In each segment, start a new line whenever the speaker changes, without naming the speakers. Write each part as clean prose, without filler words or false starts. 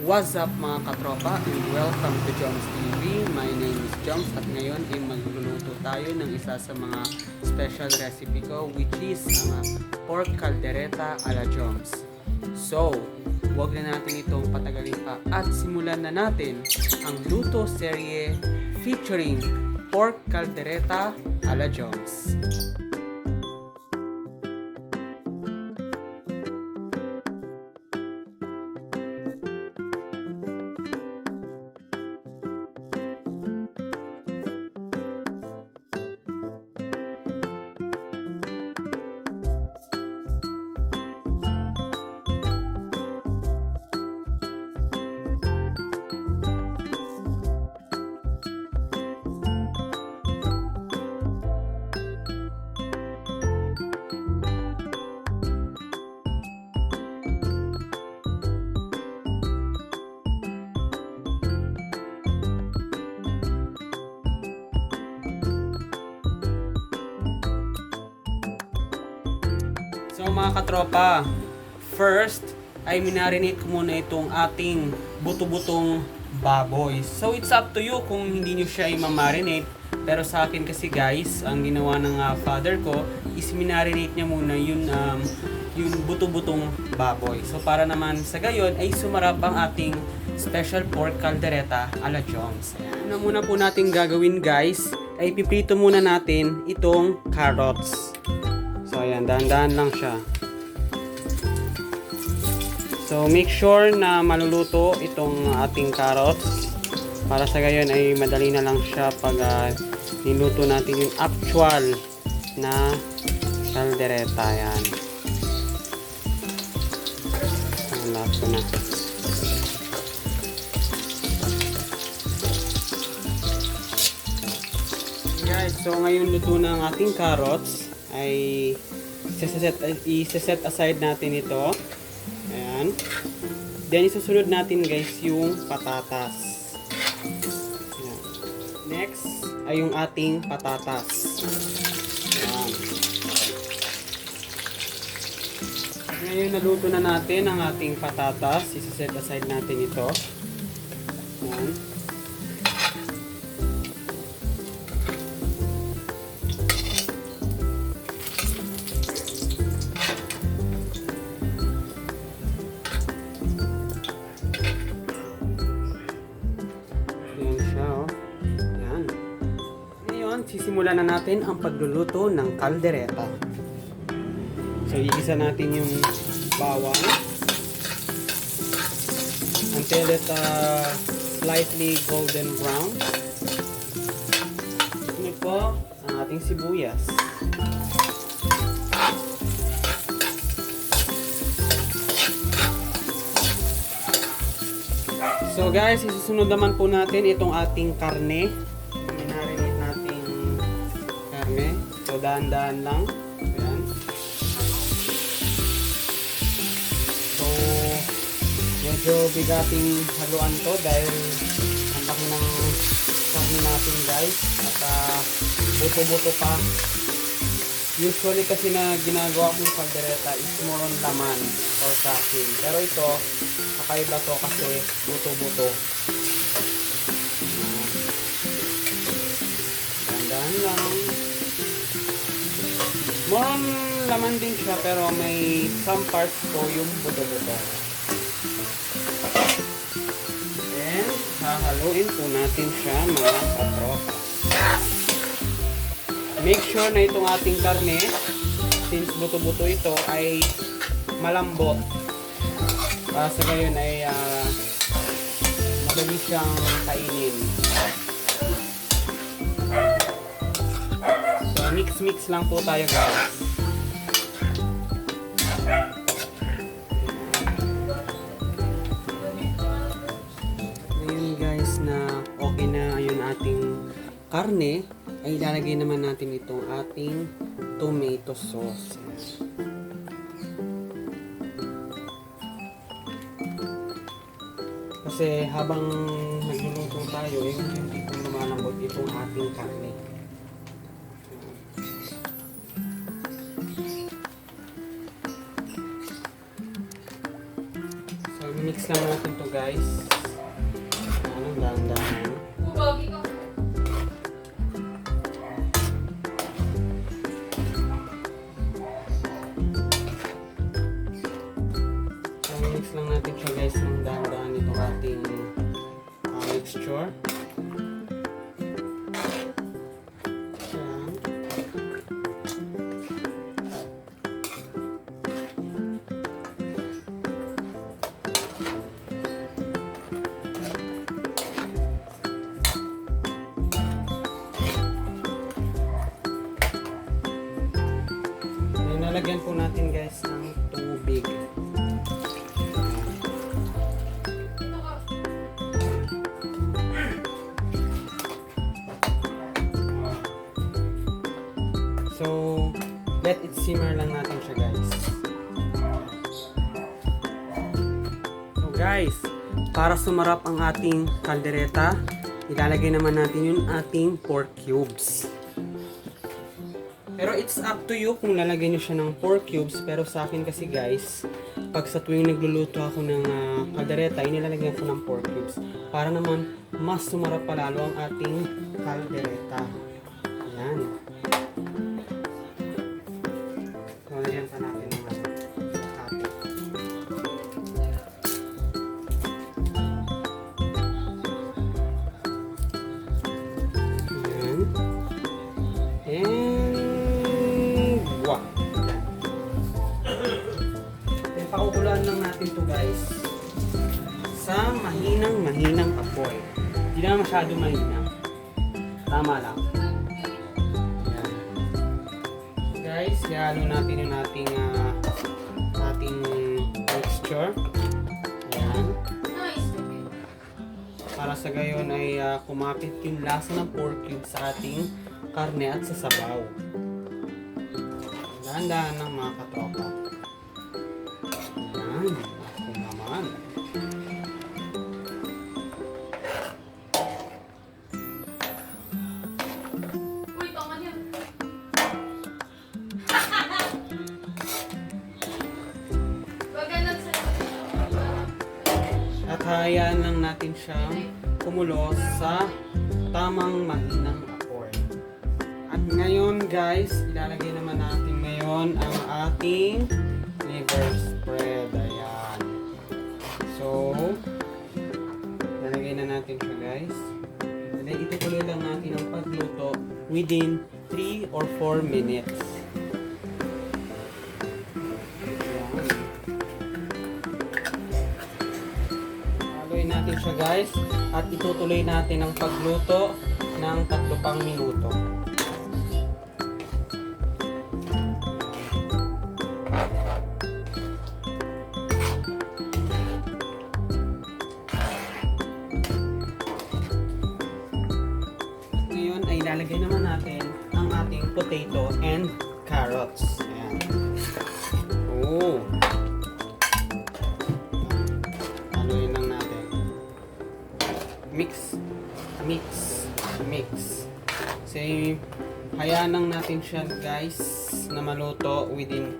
What's up mga katropa and welcome to JomzzT.V. My name is Jomzz at ngayon ay magluluto tayo ng isa sa mga special recipe ko, which is ang Pork Caldereta ala Jomzz. So, huwag na natin itong patagalin pa at simulan na natin ang luto serye featuring Pork Caldereta ala Jomzz. So mga katropa, first ay minarinate ko muna itong ating buto-butong baboy. So it's up to you kung hindi nyo siya i-marinate. Pero sa akin kasi guys, ang ginawa ng father ko is minarinate niya muna yung buto-butong baboy. So para naman sa gayon ay sumarap ang ating special pork caldereta ala Jomzz. Una muna po natin gagawin guys, ay piprito muna natin itong carrots. So ayan, dahan-dahan lang siya. So make sure na maluluto itong ating carrots para sa gayon ay madali na lang siya pag niluto natin yung actual na caldereta. Ayan. Ang laso na. Guys, so ngayon luto na ang ating carrots. Ay i-set aside natin ito. Ayan. Then isusunod natin guys yung patatas. Ayan. Next ay yung ating patatas. Ayan. Ngayon naluto na natin ang ating patatas. I-set aside natin ito. Ayan. Sisimulan na natin ang pagluluto ng caldereta. So, igisa natin yung bawang until it slightly golden brown. Sunod po ang ating sibuyas. So guys, isusunod naman po natin itong ating karne. So, dahan-dahan lang. Ayan. So, medyo bigating haluan to dahil ang laki ng karne natin guys. At buto-buto pa. Usually kasi na ginagawa kong caldereta is more on laman or stuffing. Pero ito, kakaiba to kasi buto-buto. Dahan-dahan lang. More laman din siya pero may some parts po yung buto-buto. Then, hahaluin po natin siya mga katropa. Make sure na itong ating karne, since buto-buto ito, ay malambot. Para sa gayon ay madali siyang kainin. Mix-mix lang po tayo guys. Ngayon guys na okay na yung ating karne, ay ilalagay naman natin itong ating tomato sauce. Kasi habang nagluluto tayo, hindi ko lumalambot itong ating karne. Mix lang natin to guys. Ayan, dahan-dahan. So, mix lang natin siya guys ng dahan-dahan itong ating mixture. Nalagyan po natin guys ng tubig. So, let it simmer lang natin siya guys. So guys, para sumarap ang ating kaldereta, ilalagay naman natin yung ating pork cubes. Pero it's up to you kung lalagyan nyo siya ng pork cubes. Pero sa akin kasi guys, pag sa tuwing nagluluto ako ng kaldereta, inilalagyan ko ng pork cubes. Para naman mas sumarap palalo ang ating kaldereta. Ayan. So, lagyan pa natin ng ate. Ayan. And pakukulaan lang natin to guys sa mahinang apoy. Hindi na masyado mahina. Tama lang. Ayan. Guys, ihalo natin yung ating mixture. Ayan. Para sa gayon ay kumapit yung lasa ng pork cube sa ating karne at sa sabaw. Dahan-dahan ng mga katropa. Ayan, ako naman.
Uy, tama yan.
At hayaan lang natin siyang kumulo sa tamang mahinang apoy. At ngayon guys, ilalagay naman natin ngayon ang ating liver spread. Ayan. So, lalagay na natin siya guys. And then, itutuloy lang natin ang pagluto within 3 or 4 minutes. Ayan. Haluin natin siya guys. At itutuloy natin ang pagluto ng 3 pang minuto. Ilalagay naman natin ang ating potato and carrots. Ayan. Oh. Haluin lang natin. Mix. Kasi hayaan lang natin siya guys na maluto within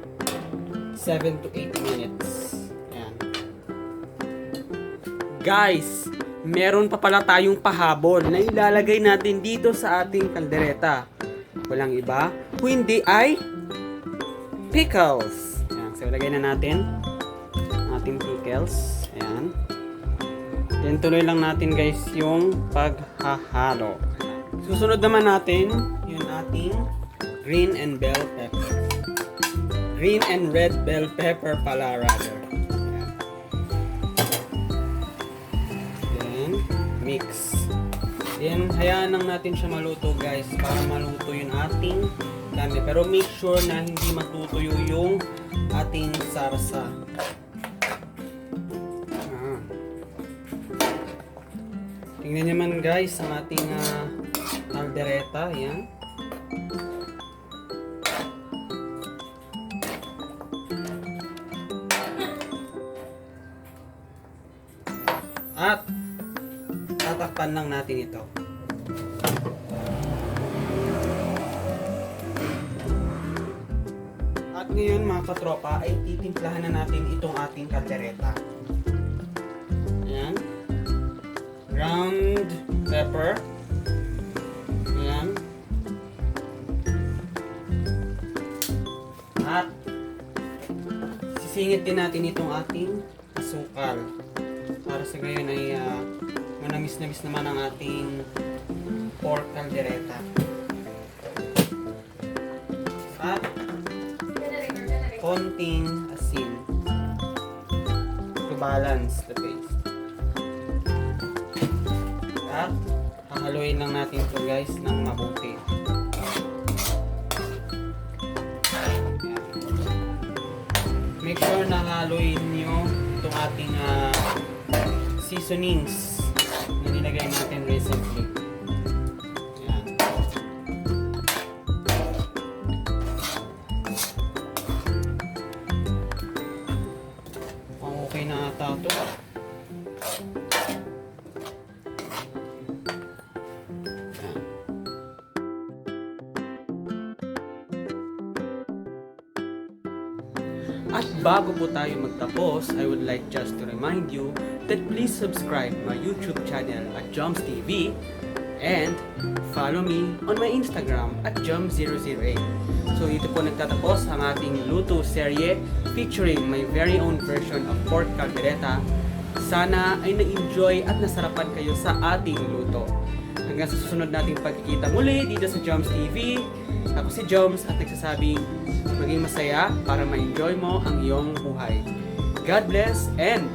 7 to 8 minutes. Ayan. Guys, meron pa pala tayong pahabol na ilalagay natin dito sa ating kaldereta. Walang iba, kundi ay pickles. Ayan, so ilagay na natin ang ating pickles. Ayan. Then tuloy lang natin guys yung paghahalo. Susunod naman natin yung ating green and bell pepper. Green and red bell pepper pala rather. Mix. Then, hayaan lang natin siya maluto guys para maluto yung ating karne. Pero make sure na hindi matutuyo yung ating sarsa. Tingnan naman guys ang ating kaldereta. Ayan. At tatakpan lang natin ito. At ngayon mga katropa ay titimplahan na natin itong ating kaldereta. Ayan. ground pepper. Ayan. At sisingit din natin itong ating asukal. Para sa gayon ay manamis naman ang ating pork caldereta. At konting asin to balance the taste. At hahaluin lang natin ito guys ng mabuti. Make sure na haluin nyo itong ating seasonings na nilagay natin recently. Ayan. Okay na ata ito. At bago po tayo magtapos, I would like just to remind you that please subscribe my YouTube channel at JomzzT.V and follow me on my Instagram at Jomzz008. So dito po nagtatapos ang ating luto serye featuring my very own version of Pork Caldereta. Sana ay na-enjoy at nasarapan kayo sa ating luto. Hanggang sa susunod nating pagkikita muli dito sa JomzzT.V. Ako si Jomzz at nagsasabing maging masaya para ma-enjoy mo ang iyong buhay. God bless and